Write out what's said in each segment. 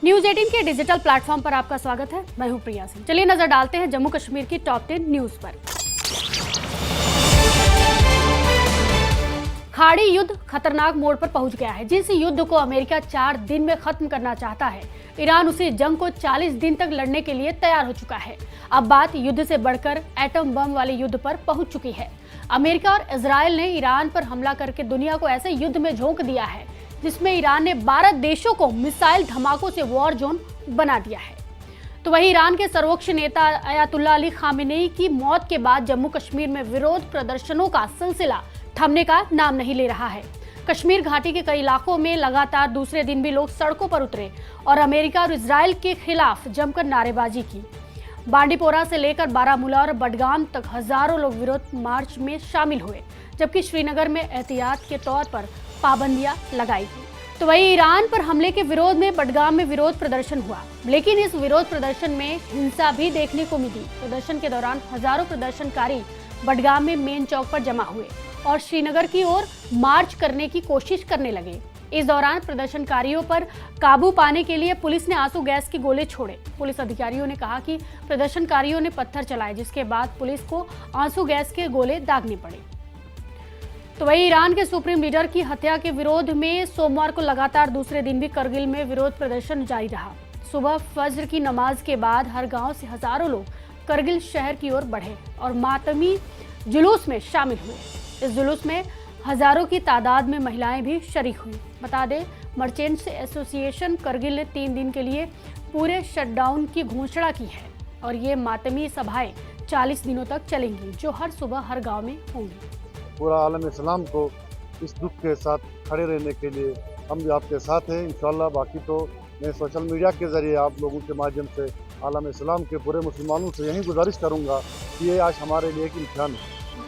News 18 के digital platform पर आपका स्वागत है। मैं हूं प्रिया सिंह। चलिए नजर डालते हैं जम्मू कश्मीर की टॉप 10 न्यूज पर। खाड़ी युद्ध खतरनाक मोड़ पर पहुंच गया है। जिस युद्ध को अमेरिका 4 दिन में खत्म करना चाहता है, ईरान उसी जंग को 40 दिन तक लड़ने के लिए तैयार हो चुका है। अब बात युद्ध से बढ़कर एटम बम वाले युद्ध पर पहुंच चुकी है। अमेरिका और इजरायल ने ईरान पर हमला करके दुनिया को ऐसे युद्ध में झोंक दिया है जिसमें ईरान ने 12 देशों को मिसाइल धमाकों से वॉर जोन बना दिया है। तो वहीं ईरान के सर्वोच्च नेता अयातुल्ला अली खामेनेई की मौत के बाद जम्मू कश्मीर में विरोध प्रदर्शनों का सिलसिला थमने का नाम नहीं ले रहा है। कश्मीर घाटी के कई इलाकों में लगातार दूसरे दिन भी लोग सड़कों पर उतरे और अमेरिका और इजरायल के खिलाफ जमकर नारेबाजी की। बांडीपोरा से लेकर बारामूला और बडगाम तक हजारों लोग विरोध मार्च में शामिल हुए, जबकि श्रीनगर में एहतियात के तौर पर पाबंदियां लगाई गई। तो वहीं ईरान पर हमले के विरोध में बडगाम में विरोध प्रदर्शन हुआ, लेकिन इस विरोध प्रदर्शन में हिंसा भी देखने को मिली। प्रदर्शन के दौरान हजारों प्रदर्शनकारी बडगाम में मेन चौक पर जमा हुए और श्रीनगर की ओर मार्च करने की कोशिश करने लगे। इस दौरान प्रदर्शनकारियों पर काबू पाने के लिए पुलिस ने आंसू गैस के गोले छोड़े। पुलिस अधिकारियों ने कहा कि प्रदर्शनकारियों ने पत्थर चलाए, जिसके बाद पुलिस को आंसू गैस के गोले दागने पड़े। तो वहीं ईरान के सुप्रीम लीडर की हत्या के विरोध में सोमवार को लगातार दूसरे दिन भी करगिल में विरोध प्रदर्शन जारी रहा। सुबह फज्र की नमाज के बाद हर गांव से हजारों लोग करगिल शहर की ओर बढ़े और मातमी जुलूस में शामिल हुए। इस जुलूस में हजारों की तादाद में महिलाएं भी शरीक हुई। बता दें, मर्चेंट्स एसोसिएशन करगिल ने 3 दिन के लिए पूरे शटडाउन की घोषणा की है और ये मातमी सभाएं 40 दिनों तक चलेंगी, जो हर सुबह हर गांव में होंगी। पूरा आलम इस्लाम को इस दुख के साथ खड़े रहने के लिए हम भी आपके साथ हैं इंशाल्लाह। बाकी तो मैं सोशल मीडिया के जरिए आप लोगों के माध्यम से आलम इस्लाम के पूरे मुसलमानों से यही गुजारिश करूंगा कि ये आज हमारे लिए एक इम्तिहान है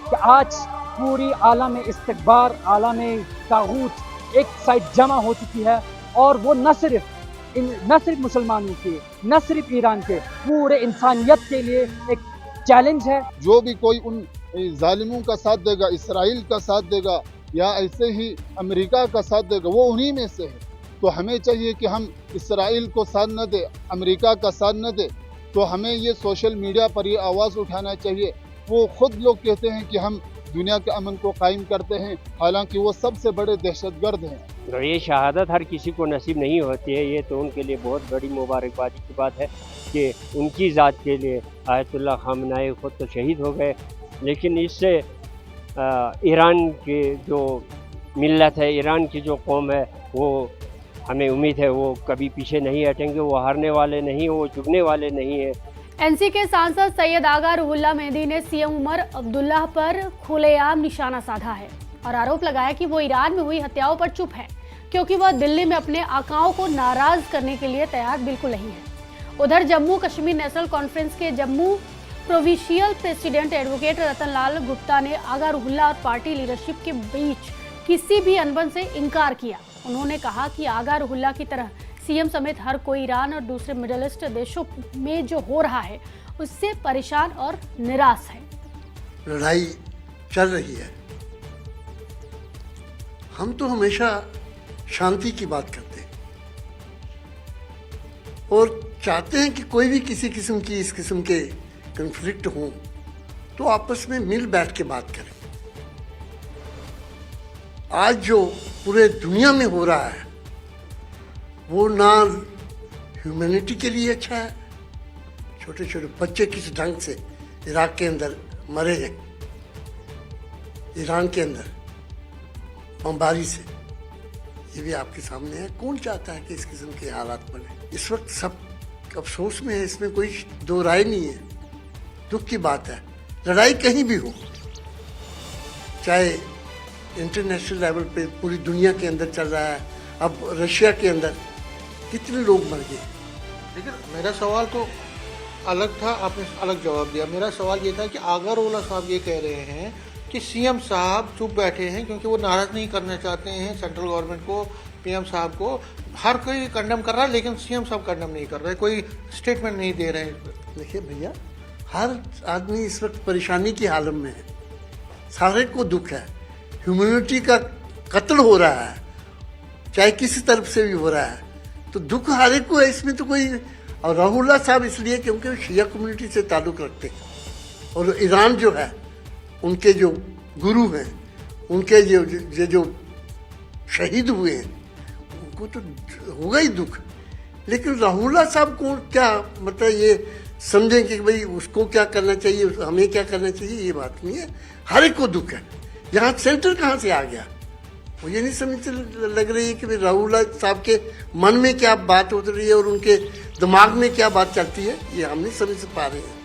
कि आज पूरी आलम इस्तकबार, आलम तागूत एक साइड जमा हो चुकी है और वो न सिर्फ मुसलमानों के, न सिर्फ ईरान के, पूरे इंसानियत के लिए एक चैलेंज है। जो भी कोई उन जालिमों का साथ देगा, इसराइल का साथ देगा या ऐसे ही अमेरिका का साथ देगा, वो उन्हीं में से है। तो हमें चाहिए कि हम इसराइल को साथ न दे, अमेरिका का साथ न दे। तो हमें ये सोशल मीडिया पर ये आवाज़ उठाना चाहिए। वो खुद लोग कहते हैं कि हम दुनिया के अमन को कायम करते हैं, हालांकि वो सबसे बड़े दहशतगर्द हैं। तो ये शहादत हर किसी को नसीब नहीं होती है। ये तो उनके लिए बहुत बड़ी मुबारकबादी की बात है कि उनकी ज़ात के लिए आयतुल्ला खामेनेई खुद तो शहीद हो गए, लेकिन इससे ईरान की जो मिल्लत है, ईरान की जो कौम है, वो हमें उम्मीद है वो कभी पीछे नहीं हटेंगे। वो हारने वाले नहीं, वो झुकने वाले नहीं है। एनसी के सांसद सैयद आगा रुहुल्लाह मेहदी ने सीएम उमर अब्दुल्लाह पर खुलेआम निशाना साधा है और आरोप लगाया कि वो ईरान में हुई हत्याओं पर चुप है, क्योंकि वह दिल्ली में अपने आकाओं को नाराज करने के लिए तैयार बिल्कुल नहीं है। उधर जम्मू कश्मीर नेशनल कॉन्फ्रेंस के जम्मू प्रोविंशियल प्रेसिडेंट एडवोकेट रतन लाल गुप्ता ने आगा रुहुल्लाह और पार्टी लीडरशिप के बीच किसी भी अनबन से इनकार किया। उन्होंने कहा कि आगा रुहुल्लाह की तरह सीएम समेत हर कोई ईरान और दूसरे मिडिल ईस्ट देशों में जो हो रहा है उससे परेशान और निराश है। लड़ाई चल रही है, हम तो हमेशा शांति की बात करते हैं और चाहते हैं कि कोई भी किसी किस्म की इस किस्म के कन्फ्लिक्ट हो तो आपस में मिल बैठ के बात करें। आज जो पूरे दुनिया में हो रहा है वो ना ह्यूमैनिटी के लिए अच्छा है। छोटे छोटे बच्चे किस ढंग से इराक के अंदर मरे हैं, ईरान के अंदर बमबारी से, ये भी आपके सामने है। कौन चाहता है कि इस किस्म के हालात बने? इस वक्त सब अफसोस में है, इसमें कोई दो राय नहीं है। दुख की बात है, लड़ाई कहीं भी हो, चाहे इंटरनेशनल लेवल पे पूरी दुनिया के अंदर चल रहा है। अब रशिया के अंदर कितने लोग मर गए। लेकिन मेरा सवाल तो अलग था, आपने अलग जवाब दिया। मेरा सवाल ये था कि आगा रुहुल्लाह साहब ये कह रहे हैं कि सीएम साहब चुप बैठे हैं क्योंकि वो नाराज नहीं करना चाहते हैं सेंट्रल गवर्नमेंट को, पीएम साहब को। हर कोई कंडेम कर रहा है लेकिन सीएम साहब कंडेम नहीं कर रहे, कोई स्टेटमेंट नहीं दे रहे हैं। देखिए भैया, हर आदमी इस वक्त परेशानी की हालत में है, सारे को दुख है। ह्यूमैनिटी का कत्ल हो रहा है, चाहे किसी तरफ से भी हो रहा है, तो दुख हर एक को है, इसमें तो कोई। और रहमुल्ला साहब इसलिए क्योंकि वो शिया कम्युनिटी से ताल्लुक़ रखते हैं, और ईरान जो है उनके जो गुरु हैं, उनके जो शहीद हुए हैं, उनको तो होगा ही दुख। लेकिन रहमुल्ला साहब को क्या मतलब ये समझें कि भाई उसको क्या करना चाहिए, हमें क्या करना चाहिए, ये बात नहीं है। हर एक को दुख है। यहाँ सेंटर कहाँ से आ गया, मुझे नहीं समझ लग रही है कि भाई रहमुल्ला साहब के मन में क्या बात उतर रही है और उनके दिमाग में क्या बात चलती है, ये हम नहीं समझ पा रहे हैं।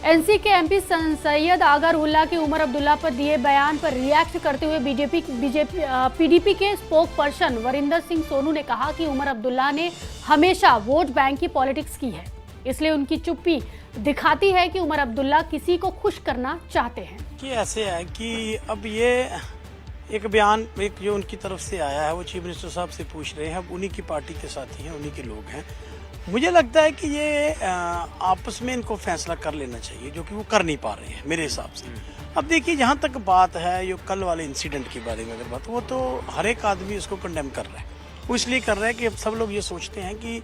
एनसी के एमपी सैयद आगरउल्लाह के उमर अब्दुल्ला पर दिए बयान पर रिएक्ट करते हुए पीडीपी के स्पोक पर्सन वरिंदर सिंह सोनू ने कहा कि उमर अब्दुल्ला ने हमेशा वोट बैंक की पॉलिटिक्स की है, इसलिए उनकी चुप्पी दिखाती है कि उमर अब्दुल्ला किसी को खुश करना चाहते हैं। कि ऐसे है कि अब ये एक बयान एक जो उनकी तरफ से आया है, वो चीफ मिनिस्टर साहब से पूछ रहे हैं, अब उन्हीं की पार्टी के साथी हैं, उन्हीं के लोग हैं। मुझे लगता है कि ये आपस में इनको फैसला कर लेना चाहिए, जो कि वो कर नहीं पा रहे हैं मेरे हिसाब से। अब देखिए, जहाँ तक बात है जो कल वाले इंसिडेंट के बारे में अगर बात, वो तो हर एक आदमी इसको कंडेम कर रहा है। वो इसलिए कर रहा है कि अब सब लोग ये सोचते हैं कि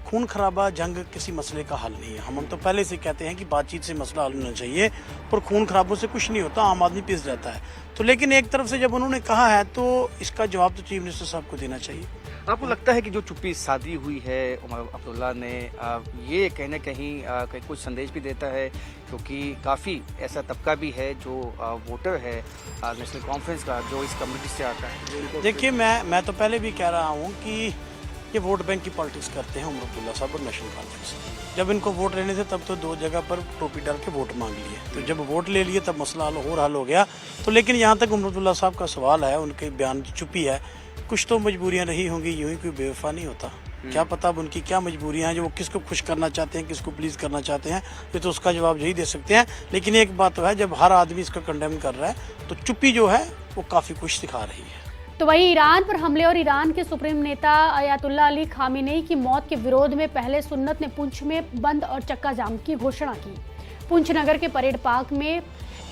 खून खराबा जंग किसी मसले का हल नहीं है। हम तो पहले से कहते हैं कि बातचीत से मसला हल होना चाहिए, और खून खराबों से कुछ नहीं होता, आम आदमी पिस जाता है। तो लेकिन एक तरफ से जब उन्होंने कहा है तो इसका जवाब तो चीफ मिनिस्टर साहब को देना चाहिए। आपको लगता है कि जो चुप्पी साधी हुई है उमर अब्दुल्ला ने, ये कहीं ना कहीं कुछ संदेश भी देता है, क्योंकि काफ़ी ऐसा तबका भी है जो वोटर है नेशनल कॉन्फ्रेंस का, जो इस कम्युनिटी से आता है? देखिए, मैं तो पहले भी कह रहा हूँ कि ये वोट बैंक की पॉलिटिक्स करते हैं उमर अब्दुल्ला साहब और नेशनल कॉन्फ्रेंस। जब इनको वोट लेने थे तब तो 2 जगह पर टोपी डाल के वोट मांग लिए, तो जब वोट ले लिए तब मसला हल हो गया। तो लेकिन यहाँ तक उमर अब्दुल्ला साहब का सवाल है, उनके बयान की चुप्पी है, कुछ तो मजबूरियाँ रही होंगी, यूं ही कोई बेवफा नहीं होता। क्या पता अब उनकी क्या मजबूरियाँ हैं, जो वो किसको खुश करना चाहते हैं, किसको प्लीज़ करना चाहते हैं, ये तो उसका जवाब यही दे सकते हैं। लेकिन एक बात तो है, जब हर आदमी इसका कंडेम कर रहा है तो चुप्पी जो है वो काफ़ी कुछ दिखा रही है। तो वहीं ईरान पर हमले और ईरान के सुप्रीम नेता अयातुल्ला अली खामेनेई की मौत के विरोध में पहले सुन्नत ने पुंछ में बंद और चक्का जाम की घोषणा की। पुंछ नगर के परेड पार्क में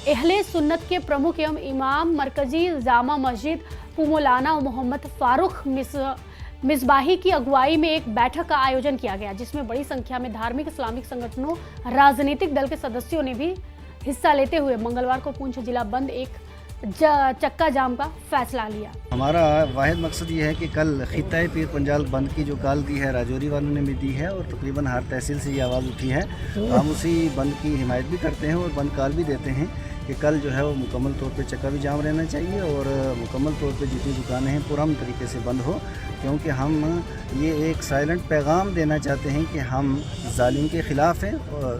अहले सुन्नत के प्रमुख एवं इमाम मरकजी जामा मस्जिद पुमोलाना मोहम्मद फारूक मिसबाही की अगुवाई में एक बैठक का आयोजन किया गया, जिसमें बड़ी संख्या में धार्मिक इस्लामिक संगठनों, राजनीतिक दल के सदस्यों ने भी हिस्सा लेते हुए मंगलवार को पुंछ जिला बंद एक चक्का जाम का फैसला लिया। हमारा वाहिद मकसद ये है कि कल खित्ता पीर पंजाल बंद की जो कॉल दी है राजौरी वालों ने भी दी है, और तकरीबन हर तहसील से ये आवाज़ उठी है, तो हम उसी बंद की हिमायत भी करते हैं और बंद कॉल भी देते हैं कि कल जो है वो मुकम्मल तौर पे चक्का भी जाम रहना चाहिए, और मुकम्मल तौर पे जितनी दुकानें हैं पुरअमन तरीके से बंद हो, क्योंकि हम ये एक साइलेंट पैगाम देना चाहते हैं कि हम जालिम के ख़िलाफ़ हैं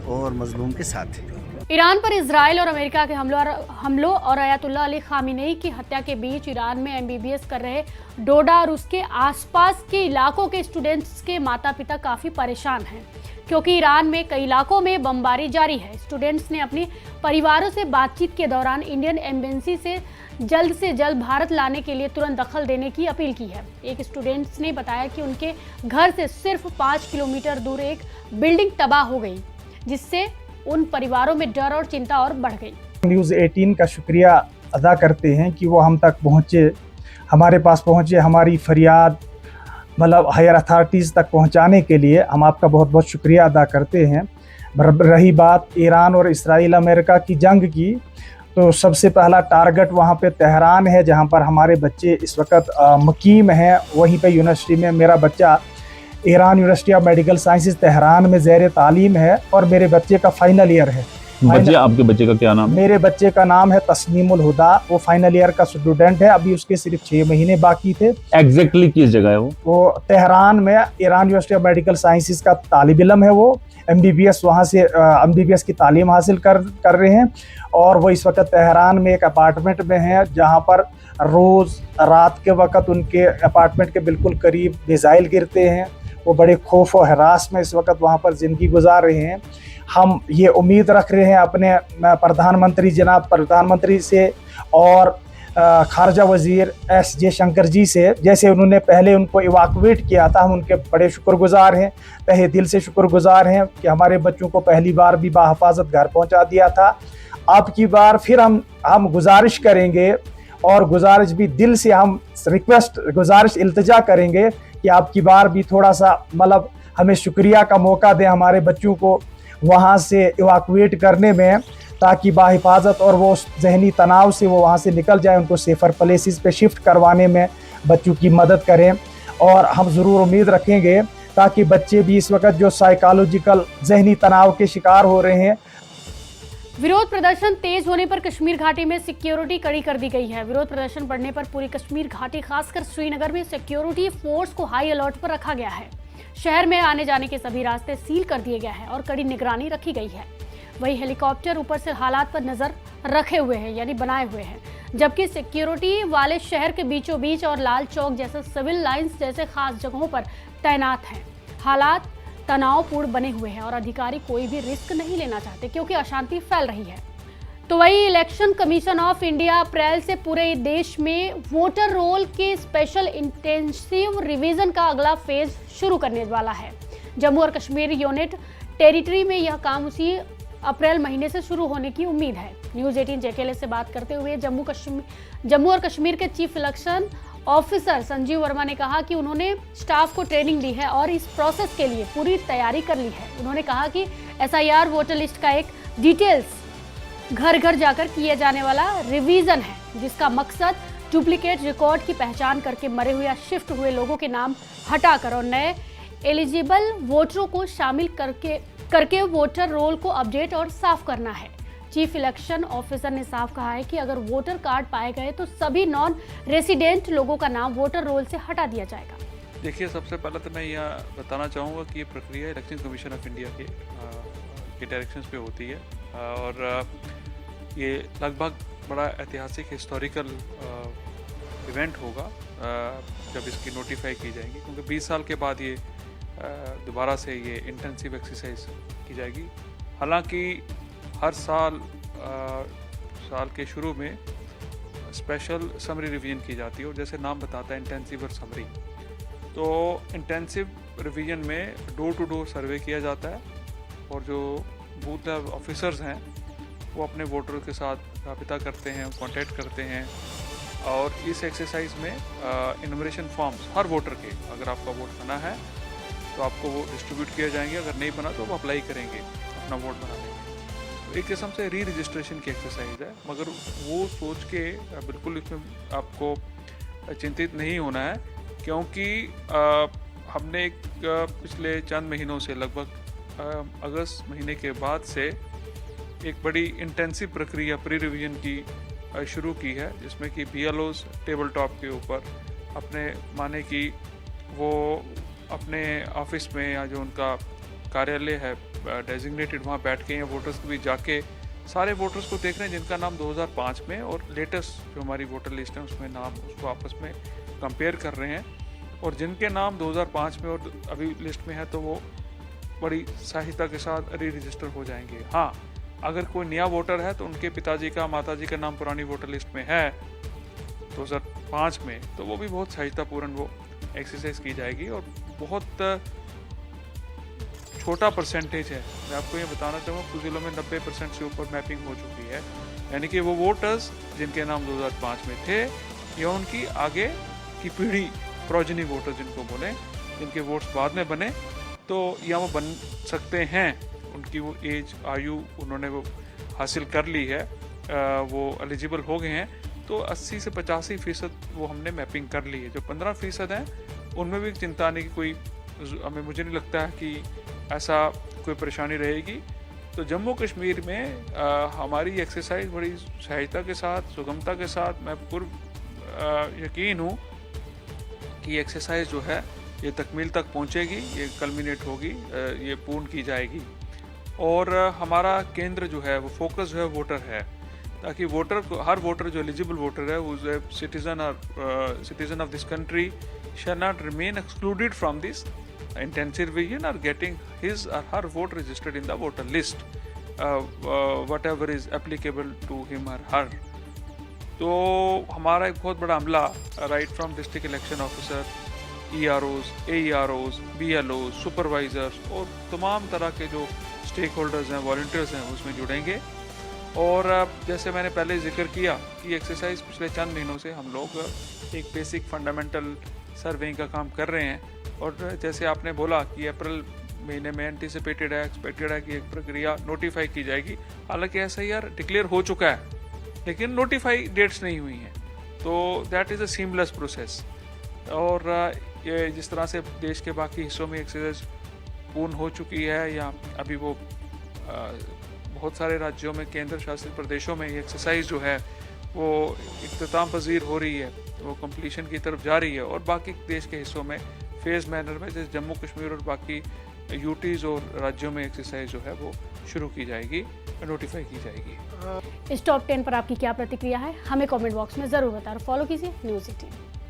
और मज़लूम के साथ हैं। ईरान पर इजराइल और अमेरिका के हमलों और अयातुल्ला अली खामेनेई की हत्या के बीच ईरान में एमबीबीएस कर रहे डोडा और उसके आसपास के इलाकों के स्टूडेंट्स के माता पिता काफ़ी परेशान हैं, क्योंकि ईरान में कई इलाकों में बमबारी जारी है। स्टूडेंट्स ने अपने परिवारों से बातचीत के दौरान इंडियन एम्बेसी से जल्द भारत लाने के लिए तुरंत दखल देने की अपील की है। एक स्टूडेंट्स ने बताया कि उनके घर से सिर्फ 5 किलोमीटर दूर एक बिल्डिंग तबाह हो गई, जिससे उन परिवारों में डर और चिंता और बढ़ गई। न्यूज़ 18 का शुक्रिया अदा करते हैं कि वो हम तक पहुँचे, हमारे पास पहुँचे, हमारी फरियाद मतलब हायर अथॉरिटीज़ तक पहुँचाने के लिए हम आपका बहुत बहुत शुक्रिया अदा करते हैं। रही बात ईरान और इस्राइल अमेरिका की जंग की, तो सबसे पहला टारगेट वहाँ पे तेहरान है, जहाँ पर हमारे बच्चे इस वक्त मुकीम हैं। वहीं पे यूनिवर्सिटी में मेरा बच्चा Iran university of medical sciences Tehran में ज़ेर तालीम है, और मेरे बच्चे का फाइनल ईयर है। आपके बच्चे का क्या नाम है? मेरे बच्चे का नाम है तस्नीमुल हुदा, वो फाइनल ईयर का स्टूडेंट है, अभी उसके सिर्फ 6 महीने बाकी थे। एग्जैक्टली किस जगह है वो तेहरान में Iran university of medical sciences का तालिब इल्म है, वो एमबीबीएस वहाँ से एमबीबीएस की तालीम हासिल कर रहे हैं, और वो इस वक्त तेहरान में एक अपार्टमेंट में हैं, जहाँ पर रोज़ रात के वक्त उनके अपार्टमेंट के बिल्कुल करीब मिसाइल गिरते हैं। वो बड़े खौफ और हरास में इस वक्त वहाँ पर ज़िंदगी गुजार रहे हैं। हम ये उम्मीद रख रहे हैं अपने जनाब प्रधानमंत्री से और खारजा वज़ीर एस जयशंकर जी से, जैसे उन्होंने पहले उनको इवाकुएट किया था, हम उनके बड़े शुक्रगुजार हैं, तहे दिल से शुक्रगुजार हैं कि हमारे बच्चों को पहली बार भी बाहिफाजत घर पहुँचा दिया था। अब की बार फिर हम गुजारिश करेंगे, और गुजारिश भी दिल से हम गुजारिश इल्तिजा करेंगे कि आपकी बार भी थोड़ा सा मतलब हमें शुक्रिया का मौका दें हमारे बच्चों को वहाँ से इवाकुएट करने में, ताकि बाहिफाजत और वो जहनी तनाव से वो वहाँ से निकल जाए, उनको सेफ़र प्लेसेस पे शिफ्ट करवाने में बच्चों की मदद करें। और हम ज़रूर उम्मीद रखेंगे ताकि बच्चे भी इस वक्त जो साइकोलॉजिकल जहनी तनाव के शिकार हो रहे हैं। विरोध प्रदर्शन तेज होने पर कश्मीर घाटी में सिक्योरिटी कड़ी कर दी गई है। विरोध प्रदर्शन बढ़ने पर पूरी कश्मीर घाटी खासकर श्रीनगर में सिक्योरिटी फोर्स को हाई अलर्ट पर रखा गया है। शहर में आने जाने के सभी रास्ते सील कर दिए गए हैं और कड़ी निगरानी रखी गई है। वही हेलीकॉप्टर ऊपर से हालात पर नजर रखे हुए हैं, यानी बनाए हुए हैं, जबकि सिक्योरिटी वाले शहर के बीचों बीच और लाल चौक जैसे सिविल लाइंस जैसे खास जगहों पर तैनात हैं। हालात तनावपूर्ण बने हुए हैं और अधिकारी कोई भी रिस्क नहीं लेना चाहते क्योंकि अशांति फैल रही है। तो वही इलेक्शन कमीशन ऑफ इंडिया अप्रैल से पूरे देश में वोटर रोल के स्पेशल इंटेंसिव रिवीजन का अगला फेज शुरू करने वाला है। जम्मू और कश्मीर यूनिट टेरिटरी में यह काम उसी अप्रैल महीने से शुरू होने की उम्मीद है। न्यूज़ 18 जेकेएल से बात करते हुए जम्मू और कश्मीर के chief election officer Sanjeev Verma ने कहा कि उन्होंने स्टाफ को ट्रेनिंग दी है और इस प्रोसेस के लिए पूरी तैयारी कर ली है। उन्होंने कहा कि SIR वोटर लिस्ट का एक डिटेल्स घर घर जाकर किए जाने वाला रिवीजन है, जिसका मकसद डुप्लीकेट रिकॉर्ड की पहचान करके मरे हुए या शिफ्ट हुए लोगों के नाम हटाकर और नए एलिजिबल वोटरों को शामिल करके वोटर रोल को अपडेट और साफ करना है। चीफ इलेक्शन ऑफिसर ने साफ कहा है कि अगर वोटर कार्ड पाए गए तो सभी नॉन रेसिडेंट लोगों का नाम वोटर रोल से हटा दिया जाएगा। देखिए, सबसे पहले तो मैं यह बताना चाहूँगा कि ये प्रक्रिया इलेक्शन कमीशन ऑफ इंडिया के डायरेक्शंस पे होती है और ये लगभग बड़ा ऐतिहासिक हिस्टोरिकल इवेंट होगा जब इसकी नोटिफाई की जाएगी, क्योंकि 20 साल के बाद ये दोबारा से ये इंटेंसिव एक्सरसाइज की जाएगी। हालांकि हर साल के शुरू में स्पेशल समरी रिवीजन की जाती है और जैसे नाम बताता है इंटेंसिव और समरी, तो इंटेंसिव रिवीजन में डोर टू डोर सर्वे किया जाता है और जो बूथ ऑफिसर्स हैं वो अपने वोटर के साथ राबिता करते हैं, कांटेक्ट करते हैं और इस एक्सरसाइज में इनमरेशन फॉर्म्स हर वोटर के, अगर आपका वोट बना है तो आपको वो डिस्ट्रीब्यूट किए जाएंगे, अगर नहीं बना तो वो अप्लाई करेंगे अपना वोट बनाने के। तो एक किस्म से री रजिस्ट्रेशन की एक्सरसाइज है, मगर वो सोच के बिल्कुल इसमें आपको चिंतित नहीं होना है, क्योंकि हमने पिछले चंद महीनों से लगभग अगस्त महीने के बाद से एक बड़ी इंटेंसिव प्रक्रिया प्री रिवीजन की शुरू की है, जिसमें कि BLOs टेबल टॉप के ऊपर अपने माने कि वो अपने ऑफिस में या जो उनका कार्यालय है डेजिग्नेटेड वहाँ बैठ के या वोटर्स को भी जाके सारे वोटर्स को देख रहे हैं जिनका नाम 2005 में और लेटेस्ट जो हमारी वोटर लिस्ट है उसमें नाम, उसको आपस में कंपेयर कर रहे हैं और जिनके नाम 2005 में और अभी लिस्ट में है तो वो बड़ी सहायता के साथ री रजिस्टर हो जाएंगे। हाँ, अगर कोई नया वोटर है तो उनके पिताजी का माताजी का नाम पुरानी वोटर लिस्ट में है 2005 में, तो वो भी बहुत सहायतापूर्ण वो एक्सरसाइज की जाएगी और बहुत छोटा परसेंटेज है। मैं आपको ये बताना चाहूँगा कुछ जिलों में 90% से ऊपर मैपिंग हो चुकी है, यानी कि वो वोटर्स जिनके नाम 2005 में थे या उनकी आगे की पीढ़ी प्रोजनी वोटर जिनको बोले, जिनके वोट्स बाद में बने तो या वो बन सकते हैं, उनकी वो एज आयु उन्होंने वो हासिल कर ली है, वो एलिजिबल हो गए हैं, तो 80 से 85% वो हमने मैपिंग कर ली है। जो 15% हैं उनमें भी चिंता आने की कोई मुझे नहीं लगता है कि ऐसा कोई परेशानी रहेगी। तो जम्मू कश्मीर में हमारी एक्सरसाइज बड़ी सहायता के साथ, सुगमता के साथ, मैं पूर्ण यकीन हूँ कि एक्सरसाइज जो है ये तकमील तक पहुँचेगी, ये कल्मिनेट होगी, ये पूर्ण की जाएगी और हमारा केंद्र जो है वो फोकस जो है वोटर है, ताकि वोटर को, हर वोटर जो एलिजिबल वोटर है वो citizen of this country shall not remain excluded from this intensive revision or getting his or her vote registered in the voter list, whatever is applicable to him or her। तो हमारा एक बहुत बड़ा अमला right from district election officer, EROs, AEROs, BLOs, supervisors और तमाम तरह के जो स्टेक होल्डर्स हैं, वॉलंटियर्स हैं, उसमें जुड़ेंगे। और जैसे मैंने पहले जिक्र किया कि एक्सरसाइज पिछले चंद महीनों से हम लोग एक बेसिक फंडामेंटल सर्वेइंग का काम कर रहे हैं और जैसे आपने बोला कि अप्रैल महीने में एंटीसिपेटेड है, एक्सपेक्टेड है कि एक प्रक्रिया नोटिफाई की जाएगी। हालांकि SIR डिक्लेयर हो चुका है लेकिन नोटिफाई डेट्स नहीं हुई हैं, तो that is a seamless process. और ये जिस तरह से देश के बाकी हिस्सों में एक्सरसाइज पूर्ण हो चुकी है या अभी वो बहुत सारे राज्यों में, केंद्र शासित प्रदेशों में ये एक्सरसाइज जो है वो इख्तिताम पजीर हो रही है, वो कंप्लीशन की तरफ जा रही है। और बाकी देश के हिस्सों में फेज़ मैनर में, जैसे जम्मू कश्मीर और बाकी यूटीज़ और राज्यों में एक्सरसाइज जो है वो शुरू की जाएगी, नोटिफाई की जाएगी। इस टॉप 10 पर आपकी क्या प्रतिक्रिया है, हमें कमेंट बॉक्स में ज़रूर बताएं। फॉलो कीजिए न्यूज़ 18।